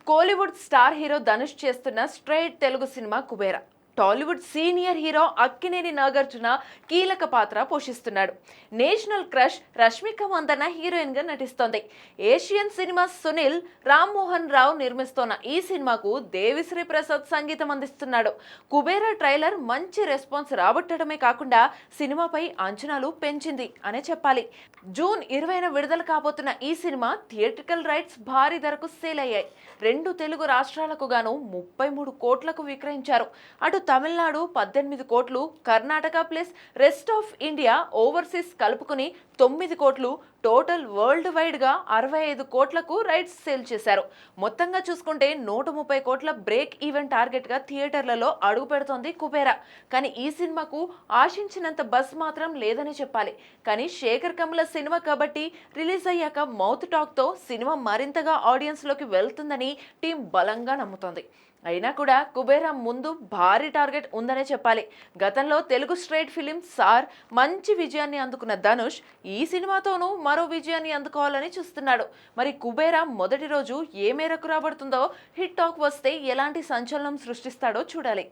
Kollywood star hero Dhanush చేస్తున్న straight Telugu cinema Kubera. Tollywood senior hero Akkineni Nagarjuna కీలక పాత్ర పోషిస్తున్నాడు. National crush Rashmika Mandanna heroine గా నటిస్తోంది. ఏషియన్ సినిమా సునీల్ రామ్మోహన్ రావు నిర్మిస్తోన్న ఈ సినిమాకు దేవిశ్రీ ప్రసాద్ సంగీతం అందిస్తున్నాడు. కుబేరా ట్రైలర్ మంచి రెస్పాన్స్ రాబట్టడమే కాకుండా సినిమాపై అంచనాలు పెంచింది అనే చెప్పాలి. జూన్ 20న విడుదల కాబోతున్న ఈ సినిమా థియేట్రికల్ రైట్స్ భారీ ధరకు సేల్ అయ్యాయి. 2 తెలుగు రాష్ట్రాలకు గాను 33 కోట్లకు విక్రయించారు. అటు తమిళనాడు 18 కోట్లు, Karnataka plus rest of India overseas కలుపుకుని 9 కోట్లు, టోటల్ వరల్డ్ వైడ్ గా 65 కోట్లకు రైట్స్ సేల్ చేశారు. మొత్తంగా చూసుకుంటే 130 కోట్ల బ్రేక్ ఈవెన్ టార్గెట్ గా థియేటర్లలో అడుగు పెడుతోంది కుబేరా. కానీ ఈ సినిమాకు ఆశించినంత బస్ మాత్రం లేదని చెప్పాలి. కానీ శేఖర్ కమ్ముల సినిమా కాబట్టి రిలీజ్ అయ్యాక మౌత్ టాక్ తో సినిమా మరింతగా ఆడియన్స్ లోకి వెళ్తుందని టీం బలంగా నమ్ముతోంది. అయినా కూడా కుబేరా ముందు భారీ టార్గెట్ ఉందనే చెప్పాలి. గతంలో తెలుగు స్ట్రైట్ ఫిలిం సార్ మంచి విజయాన్ని అందుకున్న ధనుష్ ఈ సినిమాతోనూ మరో విజయాన్ని అందుకోవాలని చూస్తున్నాడు. మరి కుబేరా మొదటి రోజు ఏ మేరకు రాబడుతుందో, హిట్ టాక్ వస్తే ఎలాంటి సంచలనం సృష్టిస్తాడో చూడాలి.